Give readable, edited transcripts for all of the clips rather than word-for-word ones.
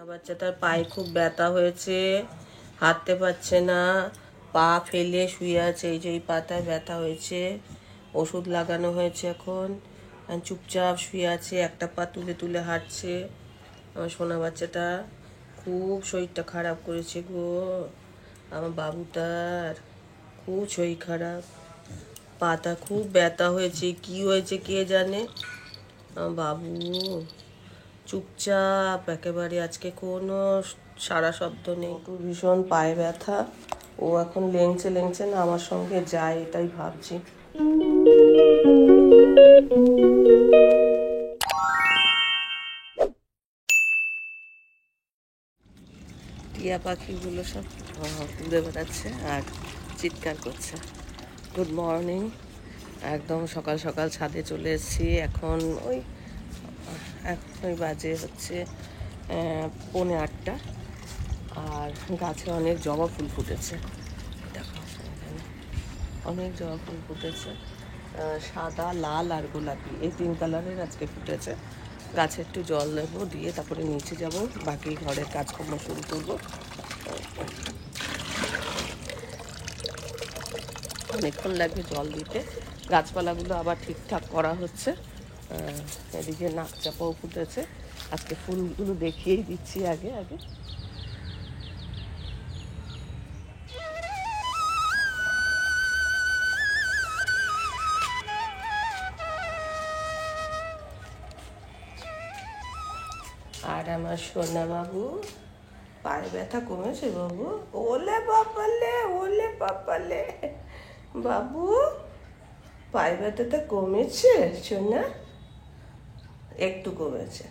বাচ্চাটার পায়ে খুব ব্যথা হয়েছে, হাঁটতে পারছে না, পা ফেলে শুয়ে আছে। এই যে এই পাটায় ব্যথা হয়েছে, ওষুধ লাগানো হয়েছে। এখন চুপচাপ শুয়ে আছে, একটা পা তুলে তুলে হাঁটছে। আমার সোনা বাচ্চাটা খুব শরীরটা খারাপ করেছে গো। আমার বাবুটার খুব শরীর খারাপ, পাটা খুব ব্যথা হয়েছে। কি হয়েছে কে জানে। আমার বাবু চুপচাপ একেবারে, আজকে কোনো সারা শব্দ নেই। ওর ভীষণ পায়ে ব্যথা, ও এখন লেংচে লেংচে না আমার সঙ্গে যায়, এটাই ভাবছি। টিয়া পাখিগুলো সব উড়ে বেড়াচ্ছে আর চিৎকার করছে। Good morning. একদম সকাল সকাল ছাদে চলে এসেছি। এখন ওই বাজে হচ্ছে 7:45। আর গাছে অনেক জবা ফুল ফুটেছে, দেখো এখানে অনেক জবা ফুল ফুটেছে, সাদা, লাল আর গোলাপি, এই 3 কালারের আজকে ফুটেছে। গাছে একটু জল দেবো, দিয়ে তারপরে নিচে যাব, বাকি ঘরের কাজকর্ম শুরু করবো। অনেকক্ষণ লাগবে জল দিতে। গাছপালাগুলো আবার ঠিকঠাক করা হচ্ছে। এদিকে নাক চাপাও ফুটেছে। আজকে ফুলগুলো দেখিয়েই দিচ্ছি আগে আগে। আর আমার সোনা বাবু পায়ে ব্যথা কমেছে বাবু? ওলে বাপালে, ওলে বাপালে, বাবু পায়ে ব্যথাটা কমেছে সোনা? একটু কমেছে।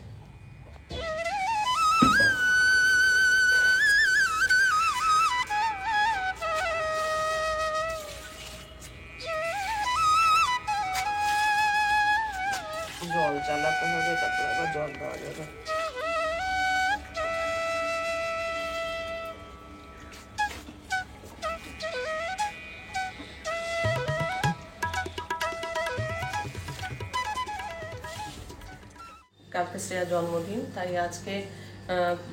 জল চালাতে হবে, তারপর আবার জল দেওয়া যাবে। কালকে শ্রেয়ার জন্মদিন, তাই আজকে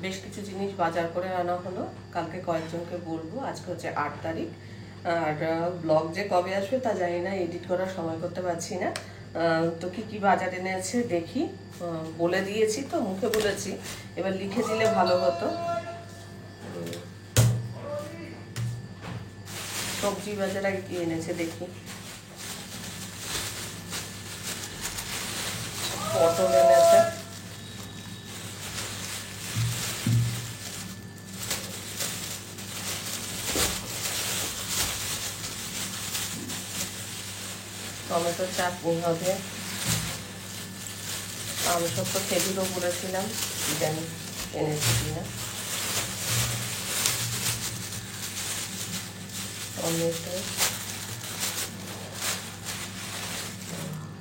বেশ কিছু জিনিস বাজার করে আনা হলো। কালকে কয়েকজনকে বলবো। আজকে হচ্ছে 8 তারিখ। আর ব্লগ যে কবে আসবে তা জানি না, এডিট করার সময় করতে পারছি না। তো কি কি বাজার এনেছে দেখি। বলে দিয়েছি তো, মুখে বলেছি, এবার লিখে দিলে ভালো হতো। সবজি বাজার আগে কি এনেছে দেখি। পটল এনেছে, টমেটো চাটনি হবে। আমি সব তো খেজুরও করেছিলাম, জানি এনেছি কিনা। টমেটো,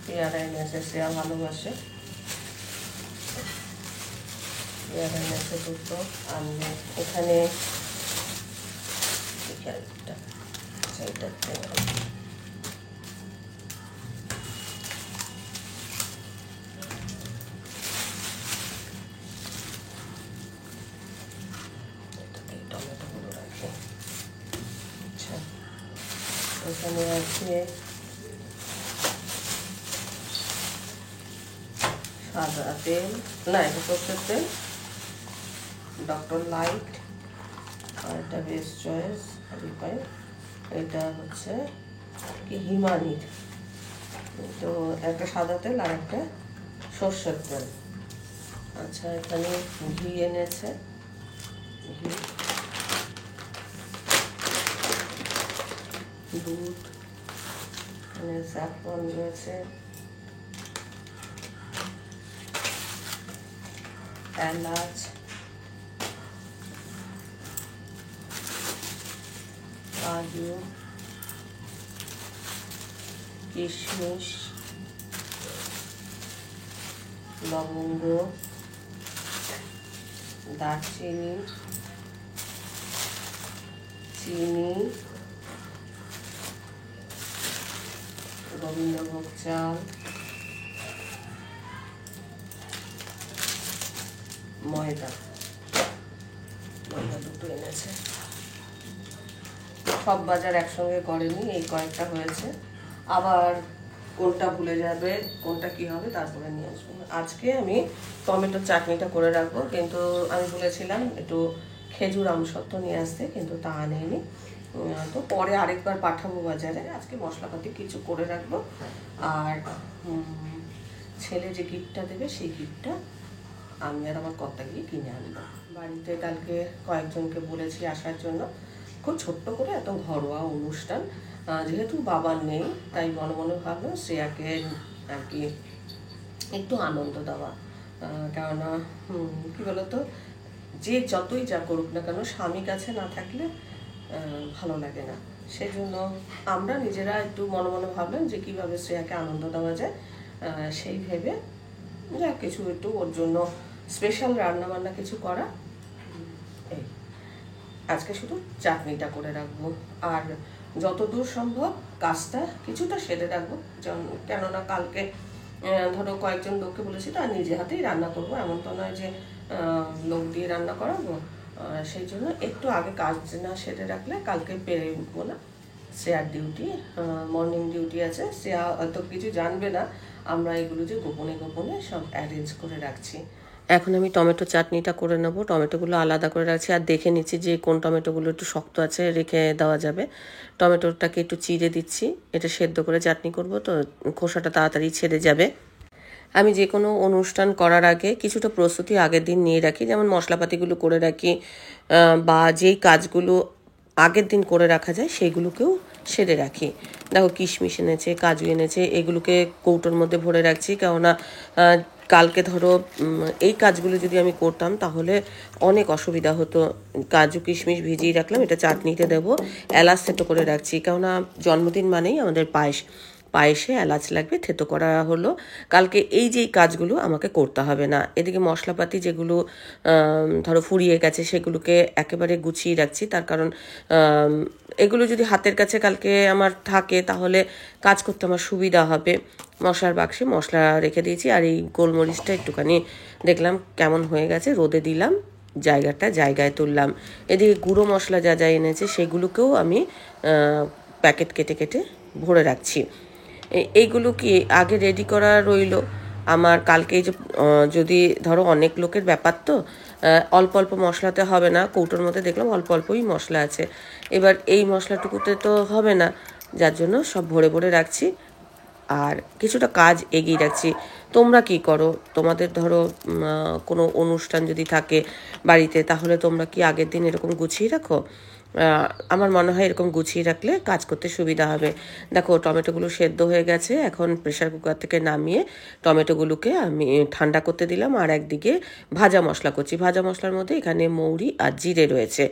পেয়ারা এনেছে, শ্রেয়া ভালোবাসে। পেয়ারা এনেছে দুটো। আমি এখানে সেইটাতে টমেটোগুলো রাখি। আচ্ছা, এখানে আছে সাদা তেল, না এটা সর্ষের তেল, ডক্টর লাইট। আর এটা বেস্ট চয়েস রিফাইন। এটা হচ্ছে কি হিমানির। তো একটা সাদা তেল আর একটা সর্ষের তেল। আচ্ছা, এখানে ঘি এনেছে, ঘি, দুধ, এখানে স্যাফরন রয়েছে, এলাচ, কাজু, কিশমিশ, লবঙ্গ, দারচিনি, চিনি, গোবিন্দভোগ চাল, ময়দা। দুটো এনেছে, সব বাজার একসঙ্গে করেনি, এই কয়েকটা হয়েছে, আবার কোনটা ভুলে যাবে কোনটা কি হবে তারপরে নিয়ে আসবো। আজকে আমি টমেটোর চাটনিটা করে রাখবো, কিন্তু আমি বলেছিলাম একটু খেজুর আমসত্ত্ব নিয়ে আসতে, কিন্তু তা আনেনি। তো পরে আরেকবার পাঠাবো বাজারে। আজকে মশলাপাতি কিছু করে রাখবো। আর ছেলে যে গিফটটা দেবে সেই গিফটটা আমি আর আমার কর্তা গিয়ে কিনে আনবো। বাড়িতে কালকে কয়েকজনকে বলেছি আসার জন্য, খুব ছোট্ট করে, এত ঘরোয়া অনুষ্ঠান। যেহেতু বাবার নেই তাই মনে মনে ভাবলাম শ্রেয়াকে আর কি একটু আনন্দ দেওয়া। কেননা কী বলতো, যে যতই যা করুক না কেন স্বামী কাছে না থাকলে ভালো লাগে না। সেই জন্য আমরা নিজেরা একটু মনে মনে ভাবলাম যে কীভাবে শ্রেয়াকে আনন্দ দেওয়া যায়, সেই ভেবে যা কিছু একটু ওর জন্য স্পেশাল রান্নাবান্না কিছু করা। এই আজকে শুধু চাটনিটা করে রাখবো, আর যতদূর সম্ভব কাজটা কিছুটা সেরে রাখবো। কেননা কালকে ধরো কয়েকজন লোককে বলেছি তো, আর নিজে হাতেই রান্না করবো, এমন তো নয় যে লোক দিয়ে রান্না করাবো। সেই জন্য একটু আগে কাজ না সেরে রাখলে কালকে পেরে উঠবো না। শ্রেয়ার ডিউটি, মর্নিং ডিউটি আছে, শ্রেয়া হয়তো কিছু জানবে না, আমরা এগুলো যে গোপনে গোপনে সব অ্যারেঞ্জ করে রাখছি। এখন আমি টমেটো চাটনিটা করে নেবো, টমেটোগুলো আলাদা করে রাখছি, আর দেখে নিচ্ছি যে কোন টমেটোগুলো একটু শক্ত আছে রেখে দেওয়া যাবে। টমেটোটাকে একটু চিড়ে দিচ্ছি, এটা সেদ্ধ করে চাটনি করব তো খোসাটা তাড়াতাড়ি ছেড়ে যাবে। আমি যে কোনো অনুষ্ঠান করার আগে কিছুটা প্রস্তুতি আগের দিন নিয়ে রাখি, যেমন মশলাপাতিগুলো করে রাখি, বা যেই কাজগুলো আগের দিন করে রাখা যায় সেইগুলোকেও সেরে রাখি। দেখো কিশমিশ এনেছে, কাজু এনেছে, এগুলোকে কৌটোর মধ্যে ভরে রাখছি, কেননা কালকে ধরো এই কাজগুলো যদি আমি করতাম তাহলে অনেক অসুবিধা হতো। কাজু কিশমিশ ভিজিয়ে রাখলাম, এটা চাটনিতে দেবো। এলাচ থেতো করে রাখছি, কেননা জন্মদিন মানেই আমাদের পায়েসে এলাচ লাগবে, থেতো করা হলো। কালকে এই যে কাজগুলো আমাকে করতে হবে না। এদিকে মশলাপাতি যেগুলো ধরো ফুরিয়ে গেছে সেগুলোকে একেবারে গুছিয়ে রাখছি, তার কারণ এগুলো যদি হাতের কাছে কালকে আমার থাকে তাহলে কাজ করতে আমার সুবিধা হবে। মশলার বাক্সে মশলা রেখে দিয়েছি, আর এই গোলমরিচটা একটুখানি দেখলাম কেমন হয়ে গেছে, রোদে দিলাম, জায়গায় তুললাম। এদিকে গুঁড়ো মশলা যা যা এনেছে সেগুলোকেও আমি প্যাকেট কেটে কেটে ভরে রাখছি। এইগুলো কি আগে রেডি করা রইল আমার, কালকে যদি ধরো অনেক লোকের ব্যাপার তো অল্প অল্প মশলাতে হবে না। কৌটোর মধ্যে দেখলাম অল্প অল্পই মশলা আছে, এবার এই মশলাটুকুতে তো হবে না, যার জন্য সব ভরে ভরে রাখছি আর কিছুটা কাজ এগিয়ে রাখছি। তোমরা কি করো? তোমাদের ধরো কোনো অনুষ্ঠান যদি থাকে বাড়িতে, তাহলে তোমরা কি আগের দিন এরকম গুছিয়ে রাখো? আমার মনে হয় এরকম গুছিয়ে রাখলে কাজ করতে সুবিধা হবে। দেখো টমেটোগুলো সেদ্ধ হয়ে গেছে, এখন প্রেশার কুকার থেকে নামিয়ে টমেটোগুলোকে আমি ঠান্ডা করতে দিলাম, আর একদিকে ভাজা মশলা করছি। ভাজা মশলার মধ্যে এখানে মৌরি আর জিরে রয়েছে,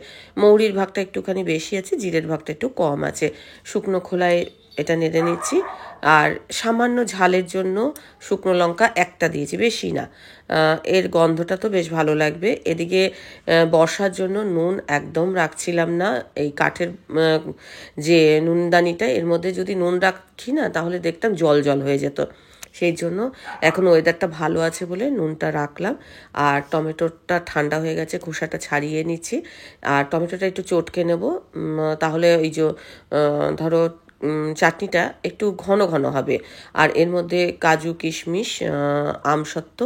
মৌরির ভাগটা একটুখানি বেশি আছে, জিরের ভাগটা একটু কম আছে। শুকনো খোলায় এটা নেড়ে নিচ্ছি, আর সামান্য ঝালের জন্য শুকনো লঙ্কা একটা দিয়েছি, বেশি না, এর গন্ধটা তো বেশ ভালো লাগবে। এদিকে বর্ষার জন্য নুন একদম রাখছিলাম না, এই কাঠের যে নুনদানিটা এর মধ্যে যদি নুন রাখি না তাহলে দেখতাম জল জল হয়ে যেত। সেই জন্য এখন ওয়েদারটা ভালো আছে বলে নুনটা রাখলাম। আর টমেটোটা ঠান্ডা হয়ে গেছে, খোসাটা ছাড়িয়ে নিচ্ছি, আর টমেটোটা একটু চটকে নেব, তাহলে ওই যে ধরো চাটনিটা একটু ঘন ঘন হবে। আর এর মধ্যে কাজু কিশমিশ, আমসত্ত্ব,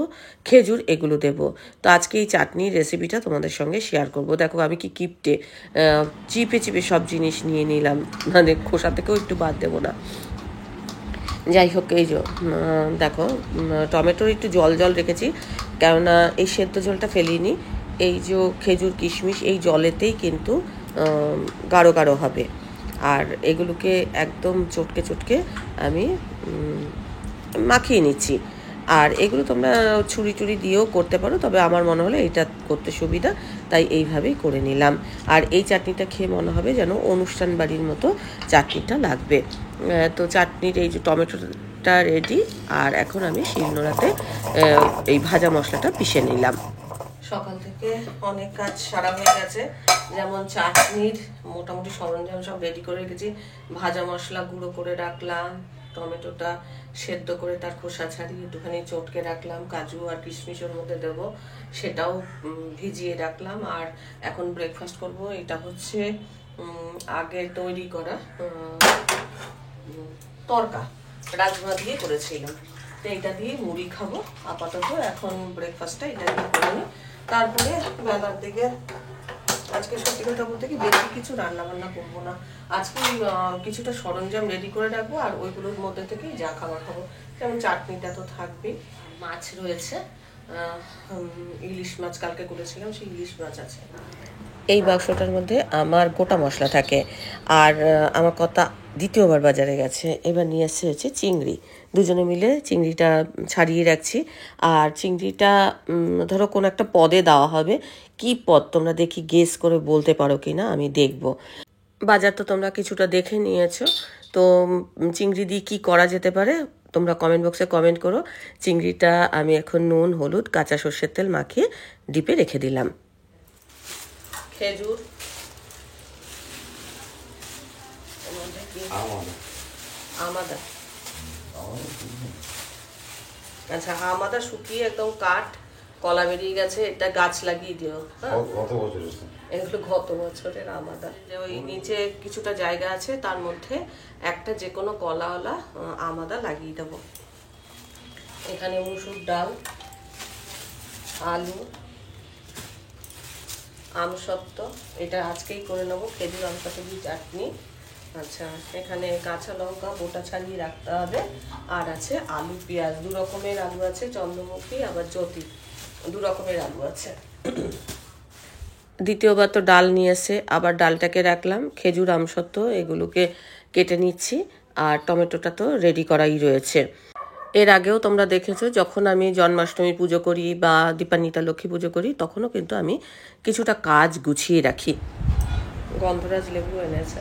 খেজুর এগুলো দেব। তো আজকে এই চাটনির রেসিপিটা তোমাদের সঙ্গে শেয়ার করব। দেখো আমি কি কিপটে, চিপে চিপে সব জিনিস নিয়ে নিলাম, মানে খোসা থেকেও একটু বাদ দেবো না। যাই হোক, এই যে দেখো টমেটোর একটু জল জল রেখেছি, কেননা এই সেদ্ধ জলটা ফেলিনি। এই যে খেজুর কিশমিশ এই জলেতেই কিন্তু গাঢ় গাঢ় হবে। আর এগুলোকে একদম চটকে চটকে আমি মাখিয়ে নিচ্ছি। আর এগুলো তোমরা ছুরি টুরি দিয়েও করতে পারো, তবে আমার মনে হলো এইটা করতে সুবিধা, তাই এইভাবেই করে নিলাম। আর এই চাটনিটা খেয়ে মনে হবে যেন অনুষ্ঠান বাড়ির মতো চাটনিটা লাগবে। তো চাটনির এই যে টমেটোটা রেডি, আর এখন আমি শিলনোড়াতে এই ভাজা মশলাটা পিষে নিলাম। সকাল থেকে অনেক কাজ সারা হয়ে গেছে, যেমন চাটনির মোটামুটি সরঞ্জাম সব রেডি করে রেখেছি, ভাজা মশলা গুঁড়ো করে রাখলাম, টমেটোটা সেদ্ধ করে তার খোসা ছাড়িয়ে একটুখানি চটকে রাখলাম, কাজু আর কিশমিশের মধ্যে দেবো, সেটাও ভিজিয়ে রাখলাম। আর এখন ব্রেকফাস্ট করব। এটা হচ্ছে আগে তৈরি করা তরকা, রাজমা দিয়ে করেছিলাম, তো এটা দিয়ে মুড়ি খাবো আপাতত। এখন ব্রেকফাস্টটা এটা দিয়ে করে নিই, তারপরে বেলার দিকে আজকে সত্যি কথা বলতে কি বেশি কিছু রান্না বান্না করবো না। আজকে কিছুটা সরঞ্জাম রেডি করে রাখবো, আর ওইগুলোর মধ্যে থেকেই যা খাবার খাবো, যেমন চাটনিটা তো থাকবেই, মাছ রয়েছে, ইলিশ মাছ কালকে করেছিলাম, সেই ইলিশ মাছ আছে। এই বাক্সটার মধ্যে আমার গোটা মশলা থাকে। আর আমার কথা দ্বিতীয়বার বাজারে গেছে, এবার নিয়ে এসছে হচ্ছে চিংড়ি। দুজনে মিলে চিংড়িটা ছাড়িয়ে রাখছি। আর চিংড়িটা ধরো কোনো একটা পদে দেওয়া হবে, কি পদ তোমরা দেখি গেস করে বলতে পারো কি না, আমি দেখব। বাজার তো তোমরা কিছুটা দেখে নিয়েছো, তো চিংড়ি দিয়ে কী করা যেতে পারে তোমরা কমেন্ট বক্সে কমেন্ট করো। চিংড়িটা আমি এখন নুন, হলুদ, কাঁচা সর্ষের তেল মাখিয়ে ডিপে রেখে দিলাম। খেজুর, আমাদা, আচ্ছা আমাদা শুকিয়ে একদম কাঠ, কলা বেরিয়ে গেছে, এটা গাছ লাগিয়ে দিও। এগুলো গত বছরের আমাদা। যে ওই নিচে কিছুটা জায়গা আছে, তার মধ্যে একটা যে কোনো কলাওয়ালা আমাদা লাগিয়ে দেবো। এখানে মুসুর ডাল, আলু, আমসত্ত্ব, এটা আজকেই করে নেবো, খেজুর আমসত্ত্ব দিয়ে চাটনি। আচ্ছা, এখানে কাঁচা লঙ্কা বোটা ছাড়িয়ে রাখতে হবে। আর আছে আলু, পেঁয়াজ, দু রকমের আলু আছে, চন্দ্রমুখী আবার জ্যোতি, দু রকমের আলু আছে। দ্বিতীয়বার তো ডাল নিয়ে এসে আবার ডালটাকে রাখলাম, খেজুর আমসত্ত্ব এগুলোকে কেটে নিচ্ছি। আর টমেটোটা তো রেডি করাই রয়েছে। এর আগেও তোমরা দেখেছো যখন আমি জন্মাষ্টমী পুজো করি বা দীপান্বিতা লক্ষ্মী পুজো করি, তখনও কিন্তু আমি কিছুটা কাজ গুছিয়ে রাখি। গন্ধরাজ লেবু এনেছে।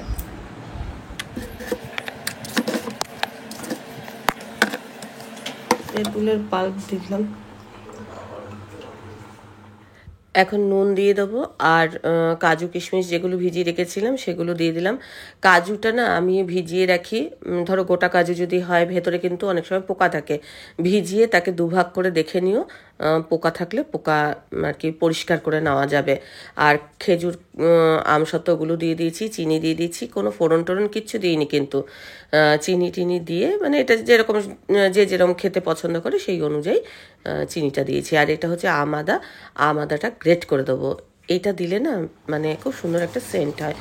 তেঁতুলের পাল্প দিলাম। এখন নুন দিয়ে দেবো, আর কাজু কিশমিশ যেগুলো ভিজিয়ে রেখেছিলাম সেগুলো দিয়ে দিলাম। কাজুটা না আমি ভিজিয়ে রাখি, ধরো গোটা কাজু যদি হয়, ভেতরে কিন্তু অনেক সময় পোকা থাকে, ভিজিয়ে তাকে দুভাগ করে দেখে নিও, পোকা থাকলে পোকা আর কি পরিষ্কার করে নেওয়া যাবে। আর খেজুর আমসত্ত্বগুলো দিয়ে দিয়েছি, চিনি দিয়ে দিয়েছি, কোনো ফোড়ন টোড়ন কিচ্ছু দিইনি কিন্তু, চিনি টিনি দিয়ে মানে এটা যেরকম যে যেরকম খেতে পছন্দ করে সেই অনুযায়ী চিনিটা দিয়েছি। আর এটা হচ্ছে আমাদা, আমাদাটা গ্রেট করে দেবো, এইটা দিলে না মানে খুব সুন্দর একটা সেন্ট হয়।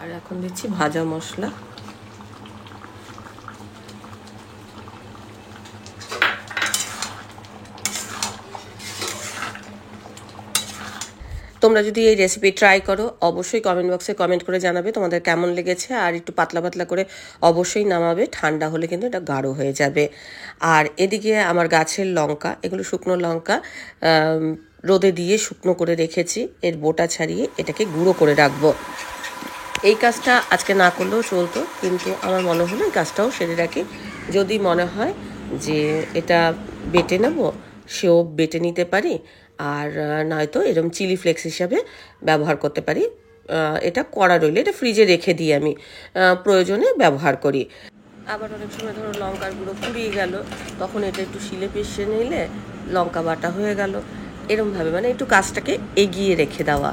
আর এখন দিচ্ছি ভাজা মশলা। তোমরা যদি এই রেসিপি ট্রাই করো, অবশ্যই কমেন্ট বক্সে কমেন্ট করে জানাবে তোমাদের কেমন লেগেছে। আর একটু পাতলা পাতলা করে অবশ্যই নামাবে, ঠান্ডা হলে কিন্তু এটা গাঢ় হয়ে যাবে। আর এদিকে আমার গাছের লঙ্কা, এগুলো শুকনো লঙ্কা, রোদে দিয়ে শুকনো করে রেখেছি, এর বোটা ছাড়িয়ে এটাকে গুঁড়ো করে রাখবো। এই কাজটা আজকে না করলেও চলতো, কিন্তু আমার মনে হলো এই কাজটাও সেরে রাখি। যদি মনে হয় যে এটা বেটে নেব, সেও বেটে নিতে পারি, আর নয়তো এরকম চিলি ফ্লেক্স হিসাবে ব্যবহার করতে পারি। এটা করা রইলে এটা ফ্রিজে রেখে দিই, আমি প্রয়োজনে ব্যবহার করি। আবার অনেক সময় ধরো লঙ্কার গুঁড়ো ফুরিয়ে গেল, তখন এটা একটু শিলে পিষে নিলে লঙ্কা বাটা হয়ে গেল। এরমভাবে মানে একটু কাজটাকে এগিয়ে রেখে দেওয়া।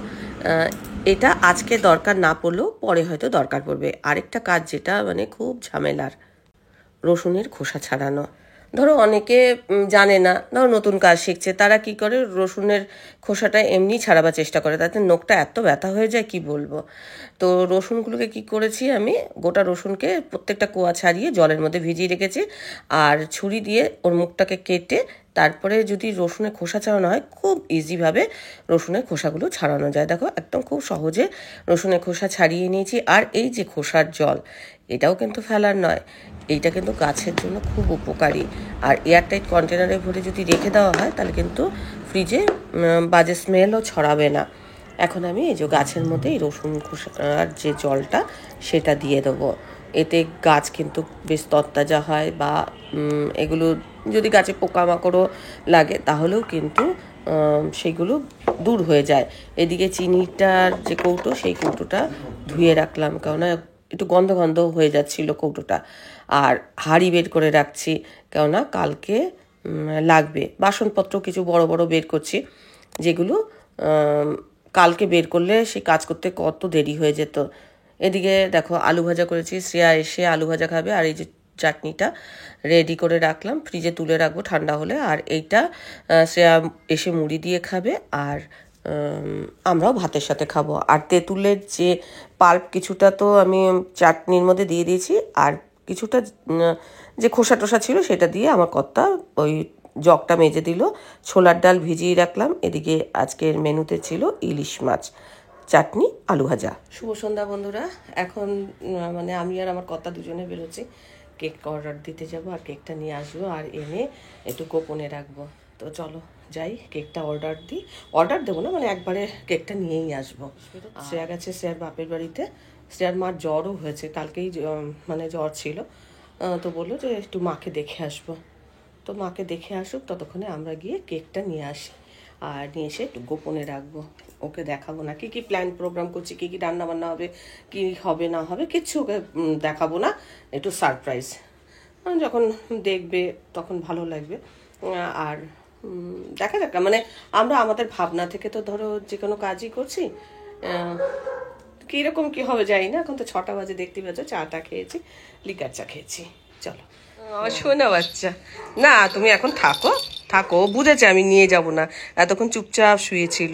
এটা আজকে দরকার না পড়লেও পরে হয়তো দরকার পড়বে। আরেকটা কাজ যেটা মানে খুব ঝামেলার, রসুনের খোসা ছাড়ানো। ধরো অনেকে জানে না, ধরো নতুন কাজ শিখছে, তারা কি করে রসুনের খোসাটা এমনি ছাড়াবার চেষ্টা করে, তাতে নখটা এত ব্যথা হয়ে যায় কি বলবো। তো রসুনগুলোকে কি করেছি, আমি গোটা রসুনকে প্রত্যেকটা কোয়া ছাড়িয়ে জলের মধ্যে ভিজিয়ে রেখেছি, আর ছুরি দিয়ে ওর মুখটাকে কেটে তারপরে যদি রসুনের খোসা ছাড়ানো হয়, খুব ইজিভাবে রসুনের খোসাগুলো ছাড়ানো যায়। দেখো একদম খুব সহজে রসুনের খোসা ছাড়িয়ে নিয়েছি। আর এই যে খোসার জল, এটাও কিন্তু ফেলার নয়, এইটা কিন্তু গাছের জন্য খুব উপকারী। আর এয়ারটাইট কন্টেনারে ভরে যদি রেখে দেওয়া হয়, তাহলে কিন্তু ফ্রিজে বাজে স্মেলও ছড়াবে না। এখন আমি এই যে গাছের মধ্যে এই রসুন খোসার যে জলটা, সেটা দিয়ে দেবো। এতে গাছ কিন্তু বেশ তরতাজা হয়, বা এগুলো যদি গাছে পোকামাকড়ও লাগে তাহলেও কিন্তু সেগুলো দূর হয়ে যায়। এদিকে চিনিটার যে কৌটো, সেই কৌটোটা ধুয়ে রাখলাম, কেননা একটু গন্ধ গন্ধ হয়ে যাচ্ছিল কৌটোটা। আর হাঁড়ি বের করে রাখছি, কেননা কালকে লাগবে। বাসনপত্র কিছু বড় বড় বের করছি, যেগুলো কালকে বের করলে সে কাজ করতে কত দেরি হয়ে যেত। এদিকে দেখো আলু ভাজা করেছি, শ্রেয়া এসে আলু ভাজা খাবে। আর এই যে চাটনিটা রেডি করে রাখলাম, ফ্রিজে তুলে রাখবো ঠান্ডা হলে। আর এইটা শ্রেয়া এসে মুড়ি দিয়ে খাবে, আর আমরাও ভাতের সাথে খাবো। আর তেঁতুলের যে পাল্প কিছুটা তো আমি চাটনির মধ্যে দিয়ে দিয়েছি, আর কিছুটা যে খোসা টোসা ছিল সেটা দিয়ে আমার কর্তা ওই জগটা মেজে দিল। ছোলার ডাল ভিজিয়ে রাখলাম। এদিকে আজকের মেনুতে ছিল ইলিশ মাছ, চাটনি, আলু ভাজা। শুভ সন্ধ্যা বন্ধুরা। এখন মানে আমি আর আমার কর্তা দুজনে বেরোচ্ছি, কেক অর্ডার দিতে যাব, আর কেকটা নিয়ে আসবো, আর এনে একটু গোপনে রাখবো। তো চলো যাই, কেকটা অর্ডার দেবো না, মানে একবারে কেকটা নিয়েই আসবো। শ্রেয়া গেছে শ্রেয়ার বাপের বাড়িতে। শ্রেয়ার মার জ্বরও হয়েছে, কালকেই মানে জ্বর ছিল। তো বললো যে একটু মাকে দেখে আসবো। তো মাকে দেখে আসুক, ততক্ষণে আমরা গিয়ে কেকটা নিয়ে আসি, আর নিয়ে এসে একটু গোপনে রাখবো। ওকে দেখাবো না কী কী প্ল্যান প্রোগ্রাম করছি, কী কী রান্না বান্না হবে, কী হবে না হবে, কিচ্ছু ওকে দেখাবো না। একটু সারপ্রাইজ, যখন দেখবে তখন ভালো লাগবে। আর দেখা যাক, মানে আমরা আমাদের ভাবনা থেকে তো ধরো যে কোনো কাজই করছি। কীরকম কী হবে জানি না। এখন তো 6টা বাজে, দেখতে পাচ্ছ, চাটা খেয়েছি, লিকার চা খেয়েছি। চলো। শোনা বাচ্চা, না তুমি এখন থাকো থাকো, বুঝেছে আমি নিয়ে যাব না, এতক্ষণ চুপচাপ শুয়েছিল।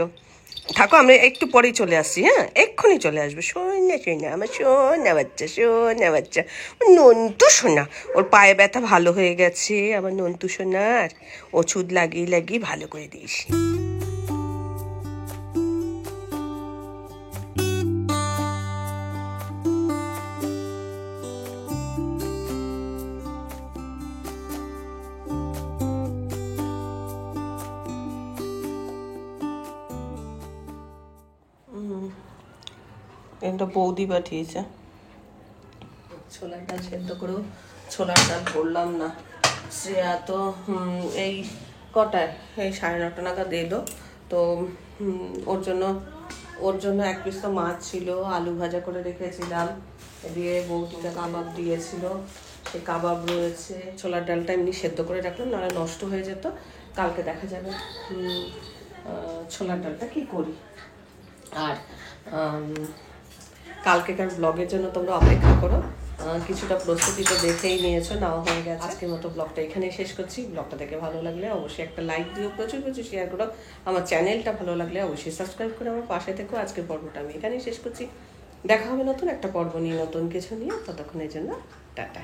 থাকো, আমরা একটু পরেই চলে আসছি। হ্যাঁ, এক্ষুনি চলে আসবে। শোনা শোনা আমার শোনা বাচ্চা, শোনা বাচ্চা, নন্তু সোনা। ওর পায়ে ব্যথা ভালো হয়ে গেছে আমার নন্তু সোনার, ওষুধ লাগিয়ে লাগিয়ে ভালো করে দিয়েছি। এটা বৌদি পাঠিয়েছে। ছোলার ডাল সেদ্ধ করেও ছোলার ডাল করলাম না। শ্রেয়া তো এই কটায়, এই 9:30 নাগাদ এলো। তো ওর জন্য এক পিস তো মাছ ছিল, আলু ভাজা করে রেখেছিলাম, দিয়ে বৌদিটা কাবাব দিয়েছিল, সেই কাবাব রয়েছে। ছোলার ডালটা এমনি সেদ্ধ করে রাখলাম, নাহলে নষ্ট হয়ে যেত। কালকে দেখা যাবে ছোলার ডালটা কী করি। আর কালকেকার ব্লগের জন্য তোমরা অপেক্ষা করো। কিছুটা প্রস্তুতি তো দেখেই নিয়েছো, নাও হয়ে গেছে। আজকের মতো ব্লগটা এখানেই শেষ করছি। ব্লগটা দেখে ভালো লাগলে অবশ্যই একটা লাইক দিও, প্রচুর প্রচুর শেয়ার করো। আমার চ্যানেলটা ভালো লাগলে অবশ্যই সাবস্ক্রাইব করে আমার পাশে থেকো। আজকের পর্বটা আমি এখানেই শেষ করছি। দেখা হবে নতুন একটা পর্ব নিয়ে, নতুন কিছু নিয়ে। ততক্ষণের জন্য টাটা।